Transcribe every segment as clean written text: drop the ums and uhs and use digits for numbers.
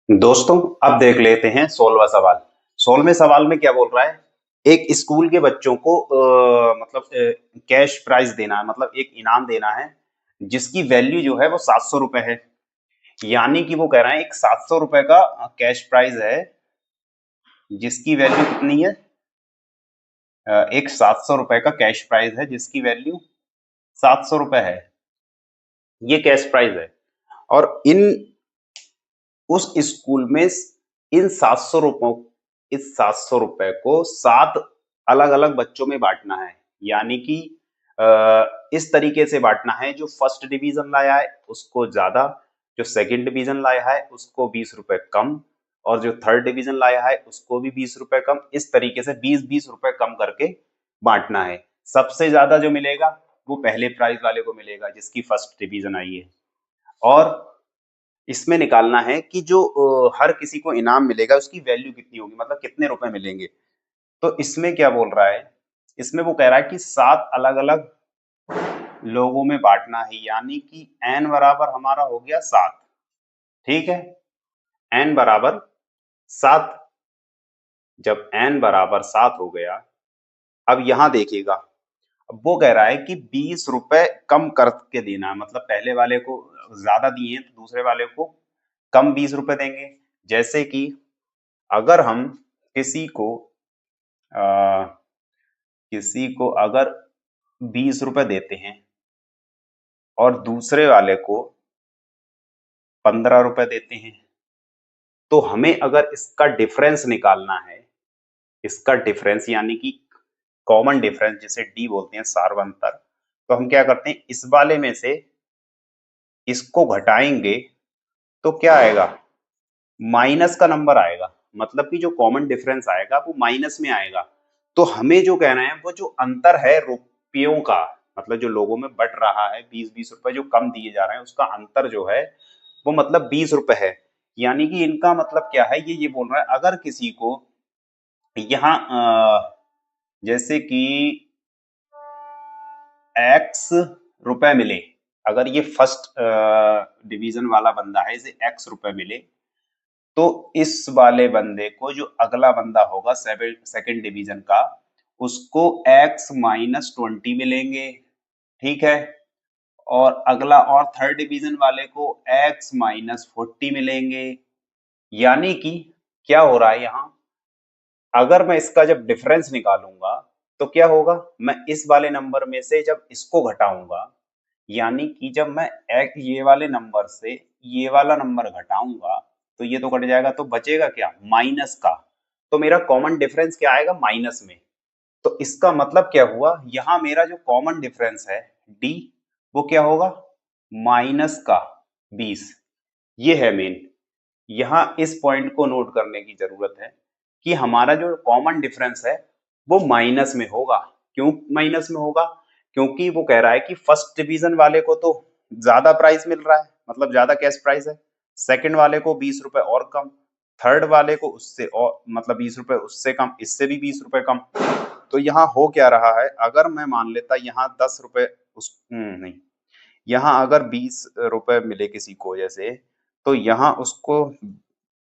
दोस्तों, अब देख लेते हैं 16वां सवाल। 16वें सवाल में क्या बोल रहा है? एक स्कूल के बच्चों को मतलब कैश प्राइज देना है, मतलब एक इनाम देना है जिसकी वैल्यू जो है वो 700 रुपए है। यानी कि वो कह रहा है एक 700 रुपए का कैश प्राइज है जिसकी वैल्यू कितनी है? एक 700 रुपए का कैश प्राइज है जिसकी वैल्यू 700 रुपए है। ये कैश प्राइज है और इन उस स्कूल में इन 700 रुपयों इस 700 रुपए को 7 अलग-अलग बच्चों में बाँटना है। यानी कि इस तरीके से बाँटना है, जो फर्स्ट डिवीज़न लाया है उसको ज़्यादा, जो सेकंड डिवीज़न लाया है उसको 20 रुपए कम और जो थर्ड डिवीज़न लाया है उसको भी 20 रुपए कम। इस तरीके से 20-20 रुपए कम करके बाँटना है। सबसे ज़्यादा जो मिलेगा वो पहले प्राइज़ वाले को मिलेगा जिसकी फर्स्ट डिवीज़न आई है। और इसमें निकालना है कि जो हर किसी को इनाम मिलेगा उसकी वैल्यू कितनी होगी, मतलब कितने रुपए मिलेंगे। तो इसमें क्या बोल रहा है? इसमें वो कह रहा है कि 7 अलग-अलग लोगों में बाँटना है, यानी कि n बराबर हमारा हो गया 7, ठीक है? n बराबर 7। जब n बराबर 7 हो गया, अब यहाँ देखिएगा, अब वो कह रहा है कि 20 रुपए कम करके देना है, मतलब पहले वाले को ज़्यादा दिए हैं तो दूसरे वाले को कम 20 रुपए देंगे। जैसे कि अगर हम किसी को अ, किसी को अगर 20 रुपए देते हैं और दूसरे वाले को 15 रुपए देते हैं, तो हमें अगर इसका डिफरेंस निकालना है, इसका डिफरेंस यानी कि कॉमन डिफरेंस जिसे डी बोलते हैं, सार्वंतर, तो हम क्या करते हैं, इस वाले में से इसको घटाएंगे तो क्या आएगा? माइनस का नंबर आएगा। मतलब कि जो कॉमन डिफरेंस आएगा वो माइनस में आएगा। तो हमें जो कहना है वो जो अंतर है रुपयों का, मतलब जो लोगों में बट रहा है 20-20 रुपए जो कम दिए जा रहे हैं उसका अंतर जो है वो मतलब 20 रुपए है। यानी कि इनका मतलब क्या है, ये बोल रहा है अगर किसी को यहाँ जैसे कि एक्स रुपए मिले, अगर ये फर्स्ट डिवीजन वाला बंदा है, इसे एक्स रुपए मिले, तो इस वाले बंदे को जो अगला बंदा होगा सेकंड डिवीजन का, उसको x माइनस 20 मिलेंगे, ठीक है? और अगला और थर्ड डिवीजन वाले को x माइनस 40 मिलेंगे। यानी कि क्या हो रहा है यहाँ, अगर मैं इसका जब डिफरेंस निकालूंगा तो क्या होगा, मैं इस वाले नंबर में से जब इसको घटाऊंगा, यानी कि जब मैं ये वाले नंबर से ये वाला नंबर घटाऊंगा तो ये तो कट जाएगा, तो बचेगा क्या, माइनस का। तो मेरा कॉमन डिफरेंस क्या आएगा, माइनस में। तो इसका मतलब क्या हुआ, यहाँ मेरा जो कॉमन डिफरेंस है डी, वो क्या होगा, माइनस का 20। ये है मेन, यहाँ इस पॉइंट को नोट करने की जरूरत है कि हमारा जो कॉमन डिफरेंस है वो माइनस में होगा। क्यों माइनस में होगा? क्योंकि वो कह रहा है कि फर्स्ट डिवीजन वाले को तो ज्यादा प्राइस मिल रहा है, मतलब ज्यादा कैश प्राइस है, सेकंड वाले को 20 रुपए और कम, थर्ड वाले को उससे और मतलब 20 रुपए उससे कम, इससे भी 20 रुपए कम। तो यहाँ हो क्या रहा है, अगर मैं मान लेता यहाँ 10 रुपए नहीं, यहाँ अगर 20 रुपए मिले किसी को जैसे, तो यहाँ उसको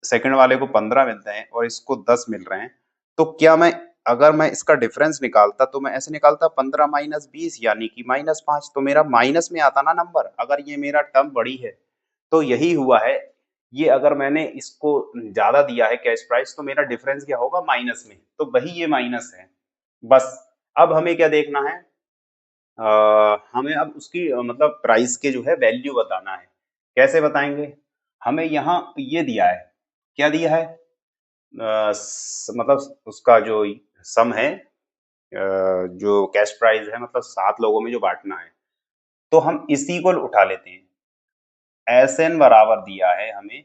सेकंड वाले को 15 मिलते हैं और इसको 10 मिल रहे हैं। तो क्या मैं, अगर मैं इसका डिफरेंस निकालता तो मैं ऐसे निकालता 15 माइनस 20 यानी कि -5, तो मेरा माइनस में आता ना नंबर, अगर ये मेरा टर्म बड़ी है। तो यही हुआ है, ये अगर मैंने इसको ज्यादा दिया है कैश प्राइस तो मेरा डिफरेंस क्या होगा, माइनस में, तो वही ये माइनस है। बस अब हमें क्या देखना है, हमें अब उसकी मतलब प्राइस के जो है वैल्यू बताना है। कैसे बताएंगे? हमें यहाँ ये दिया है, क्या दिया है, मतलब उसका जो सम है, जो कैश प्राइस है, मतलब 7 लोगों में जो बांटना है, तो हम इसी को उठा लेते हैं। एस एन बराबर दिया है हमें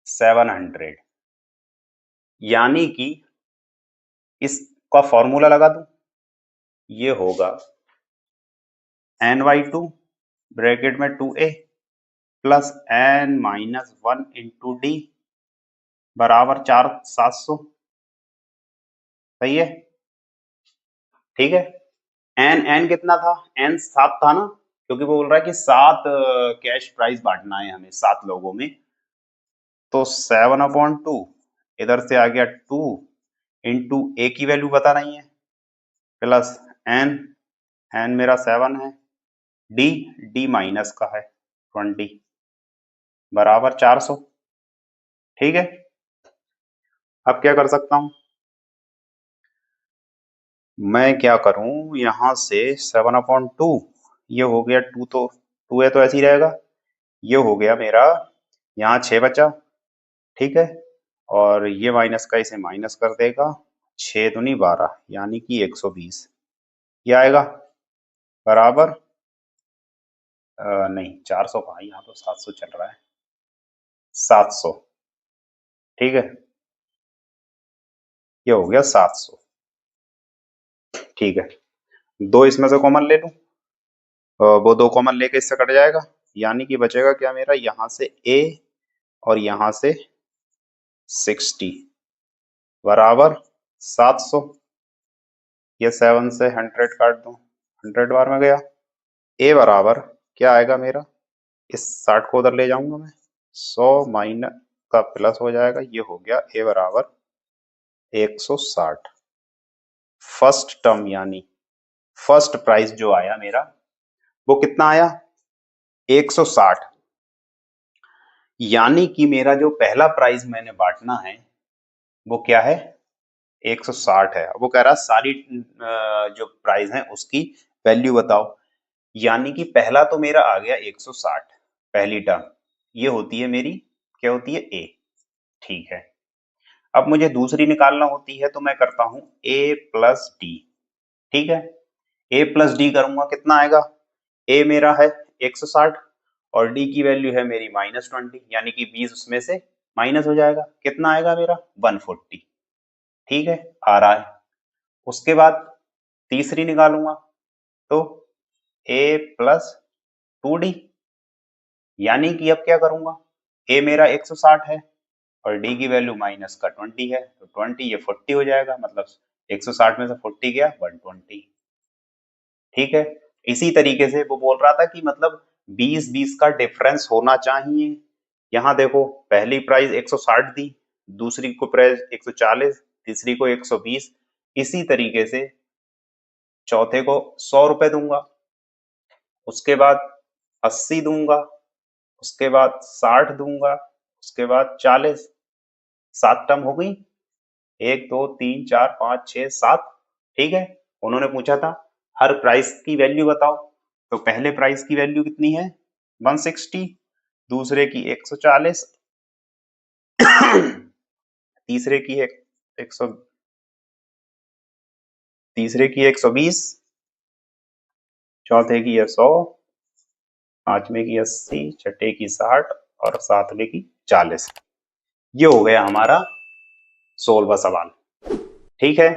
700, यानी कि इसका फॉर्मूला लगा दूं, ये होगा n/2 ब्रैकेट में 2a plus n-1 into D बराबर 4700। सही है, ठीक है। एन एन कितना था, एन 7 था ना, क्योंकि वो बोल रहा है कि 7 कैश प्राइस बांटना है हमें 7 लोगों में। तो 7/2 इधर से आ गया 2 इंटू ए की वैल्यू पता नहीं है प्लस एन मेरा 7 है, डी माइनस का है 20 बराबर 400। ठीक है, अब क्या कर सकता हूं मैं, क्या करूं यहां से 7/2 ये हो गया 2, तो 2 है तो ऐसे ही रहेगा, ये हो गया मेरा, यहाँ 6 बचा। ठीक है, और ये माइनस का इसे माइनस कर देगा, 6 दूनी 12 यानी कि 120 ये आएगा बराबर नहीं 400 कहाँ, यहाँ तो 700 चल रहा है, 700। ठीक है, ये हो गया 700। ठीक है, दो इसमें से कॉमन ले लूं, वो दो कॉमन लेके इससे कट जाएगा, यानी कि बचेगा क्या मेरा, यहाँ से a और यहाँ से 60 बराबर 700। ये 7 से 100 काट दूं, 100 बार में गया, a बराबर क्या आएगा मेरा, इस 60 को उधर ले जाऊंगा मैं, 100 माइनस का प्लस हो जाएगा, ये हो गया a बराबर 160। फर्स्ट टर्म यानी फर्स्ट प्राइस जो आया मेरा वो कितना आया, 160। यानी कि मेरा जो पहला प्राइस मैंने बांटना है वो क्या है, 160 है। वो कह रहा है सारी जो प्राइस है उसकी वैल्यू बताओ, यानी कि पहला तो मेरा आ गया 160, पहली टर्म ये होती है मेरी, क्या होती है, ए। ठीक है, अब मुझे दूसरी निकालना होती है तो मैं करता हूं ए प्लस डी। ठीक है, ए प्लस डी करूंगा, कितना आएगा, ए मेरा है 160 और डी की वैल्यू है मेरी -20, यानी कि 20 उसमें से माइनस हो जाएगा, कितना आएगा मेरा 140। ठीक है, आ रहा है। उसके बाद तीसरी निकालूंगा तो ए प्लस 2d, यानी कि अब क्या करूंगा, ए मेरा 160 है और डी की वैल्यू माइनस का 20 है, तो 20 ये 40 हो जाएगा, मतलब 160 में से 40 गया 120। ठीक है, इसी तरीके से वो बोल रहा था कि मतलब 20-20 का डिफरेंस होना चाहिए। यहाँ देखो पहली प्राइस 160 दी, दूसरी को प्राइस 140, तीसरी को 120, इसी तरीके से चौथे को 100 रुपए दूंगा, उसके बाद 80 दूंगा, उसके बाद 60 दूंगा, उसके बाद 40। 7 टर्म हो गई, 1 2 3 4 5 6 7। ठीक है, उन्होंने पूछा था हर प्राइस की वैल्यू बताओ, तो पहले प्राइस की वैल्यू कितनी है 160, दूसरे की 140, तीसरे की 100, तीसरे की 120, चौथे की है 100, पांचवे की 80, छठे की 60 और सातवें की 40। ये हो गया हमारा 16वां सवाल। ठीक है,